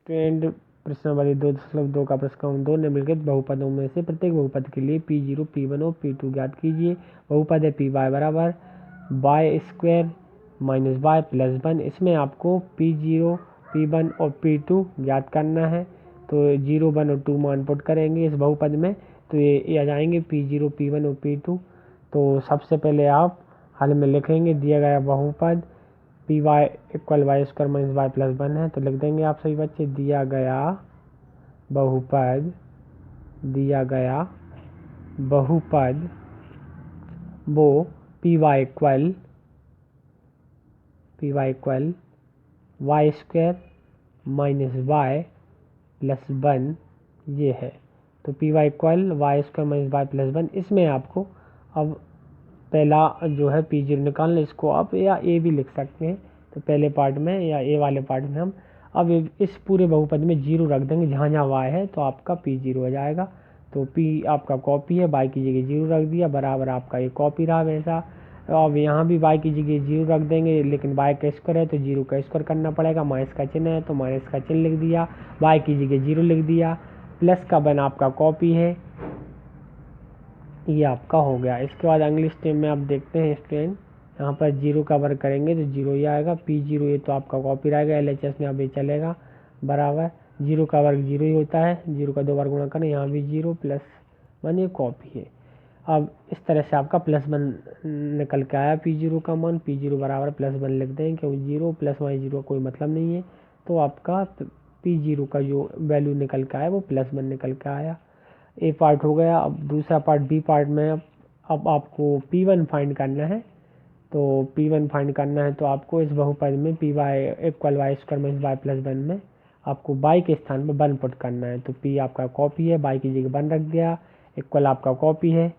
Trend प्रश्नावली 2.2 का प्रश्न 2 निम्नलिखित बहुपदों में से प्रत्येक बहुपद के लिए P0, P1 और P2 ज्ञात कीजिए। बहुपद है Py बराबर y² माइनस y प्लस 1। इसमें आपको P0, P1 और P2 ज्ञात करना है। तो 0, 1 और 2 मान पुट करेंगे इस बहुपद में, तो ये आ जाएंगे P0, P1 और P2। तो सबसे पहले आप हल में लिखेंगे दिया गया बहुपद Py equal y² minus y plus 1 है। तो लिख देंगे आप सभी बच्चे, दिया गया बहुपद वो Py equal y² minus y plus 1 ये है। तो Py equal y² minus y plus 1। इसमें आपको अब पहला जो है P0 निकालना, इसको आप या ए भी लिख सकते हैं। तो पहले पार्ट में या ए वाले पार्ट में हम अब इस पूरे बहुपद में 0 रख देंगे, जहाँ जहाँ y है तो आपका P0 हो जाएगा। तो P आपका कॉपी है, y की जगह 0 रख दिया, बराबर आपका ये कॉपी रहा वैसा। अब यहाँ भी y की जगह 0 रख देंगे, लेकिन y का स्क्वायर है तो 0 का स्क्वायर करना पड़ेगा। माइनस का चिन्ह है तो माइनस का चिन्ह लिख दिया, y की जगह 0 लिख दिया। प्लस का 1 आपका कॉपी है, ये आपका हो गया। इसके बाद अगले स्टेप में आप देखते हैं स्टूडेंट, यहाँ पर 0 का वर्ग करेंगे तो 0 ही आएगा। P0 ये तो आपका कॉपी रहेगा, LHS में अब ये चलेगा बराबर 0 का वर्ग 0 ही होता है। 0 का 2 बार गुणा करें, यहाँ भी 0 प्लस 1 ये कॉपी है। अब इस तरह से आपका प्लस 1 निकल के आया P0 का मान। P0 बराबर प्लस 1 लिख दें, क्योंकि 0 प्लस -0 का कोई मतलब नहीं है। तो आपका P0 का जो वैल्यू निकल के आया वो प्लस 1 निकल के आया। ए पार्ट हो गया। अब दूसरा पार्ट बी पार्ट में अब आपको P1 फाइंड करना है। तो P1 फाइंड करना है तो आपको इस बहुपद में Py equal y² minus y plus 1 में आपको y के स्थान पर 1 पुट करना है। तो P आपका कॉपी है, y की जगह 1 रख दिया, इक्वल आपका कॉपी है।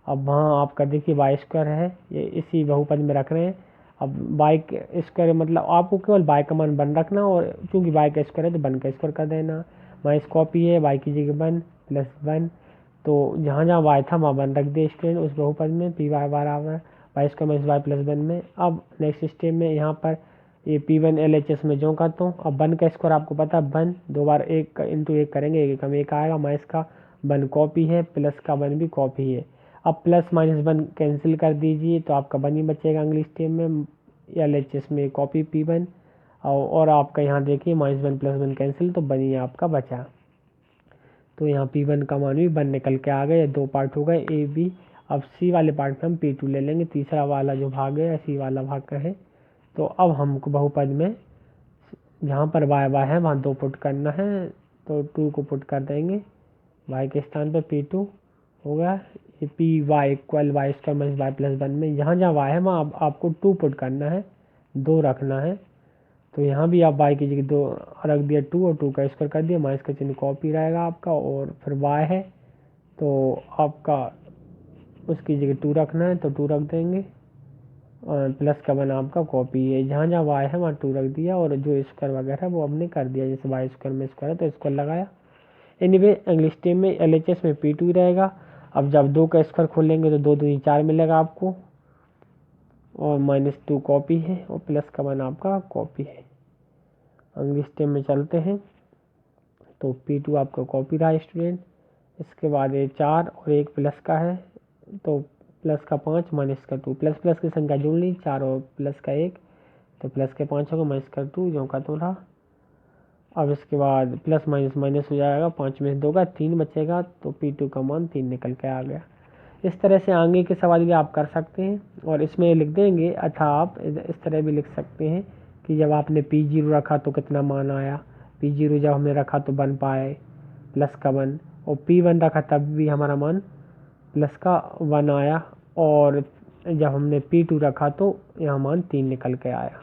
अब वहाँ आपका देखिए y² है, ये इसी बहुपद में रख रहे हैं। अब y² मतलब आपको केवल y का मान 1 रखना, और चूँकि y का स्क्वायर है तो 1 का स्क्वायर कर देना। माइनस कॉपी है, y की जगह 1 प्लस 1। तो जहाँ जहाँ y था वहाँ 1 रख दिए स्टूडेंट उस बहुपद में Py बराबर y² माइनस y प्लस 1 में। अब नेक्स्ट स्टेप में यहाँ पर ये P1 LHS में जो करता हूँ। अब 1 का स्क्वायर आपको पता है 1, 2 बार 1 इंटू 1 करेंगे, 1 कम 1 आएगा। माइनस का 1 कॉपी है, प्लस का 1 भी कॉपी है। अब प्लस माइनस 1 कैंसिल कर दीजिए तो आपका 1 ही बचेगा अगली स्टेप में। LHS में कॉपी P1 और आपका यहाँ देखिए -1 प्लस 1 कैंसिल, तो 1 ही आपका बचा। तो यहाँ P1 का मान भी 1 निकल के आ गए। 2 पार्ट हो गए ए बी। अब सी वाले पार्ट में हम P2 ले लेंगे, तीसरा वाला जो भाग है सी वाला भाग का है। तो अब हमको बहुपद में जहाँ पर y है वहाँ 2 पुट करना है, तो 2 को पुट कर देंगे y के स्थान पर P2 होगा। ये Py equal y² minus y plus 1 में जहाँ जहाँ y है वहाँ आपको 2 पुट करना है, 2 रखना है। तो यहाँ भी आप y की जगह 2 रख दिया 2 और 2 का स्क्वायर कर दिया, माइनस का चिन्ह कॉपी रहेगा आपका। और फिर y है तो आपका उसकी जगह 2 रखना है, तो 2 रख देंगे, और प्लस का 1 आपका कॉपी है। जहाँ जहाँ y है वहाँ 2 रख दिया, और जो स्क्वायर वगैरह वो हमने कर दिया, जैसे y² में स्क्वायर है तो स्क्वायर लगाया। एनीवे अगले स्टेप में LHS में P2 रहेगा। अब जब 2 का स्क्वायर खोलेंगे तो 2 दूनी 4 मिलेगा आपको, और -2 कॉपी है, और प्लस का 1 आपका कॉपी है। अगले स्टेप में चलते हैं। तो P2 आपका कॉपी रहा स्टूडेंट। इसके बाद ये 4 और 1 प्लस का है, तो प्लस का 5 माइनस का 2, प्लस प्लस की संख्या जुड़ ली, 4 और प्लस का 1, तो प्लस के 5 होगा, माइनस का 2 जो का तो रहा। अब इसके बाद प्लस माइनस माइनस हो जाएगा, 5 में 2 का 3 बचेगा, तो P2 का मान 3 निकल के आ गया। इस तरह से आगे के सवाल भी आप कर सकते हैं, और इसमें लिख देंगे। अच्छा, आप इस तरह भी लिख सकते हैं कि जब आपने P0 रखा तो कितना मान आया। P0 जब हमने रखा तो 1 पाए, प्लस का 1, और P1 रखा तब भी हमारा मान प्लस का 1 आया, और जब हमने P2 रखा तो यहाँ मान 3 निकल के आया।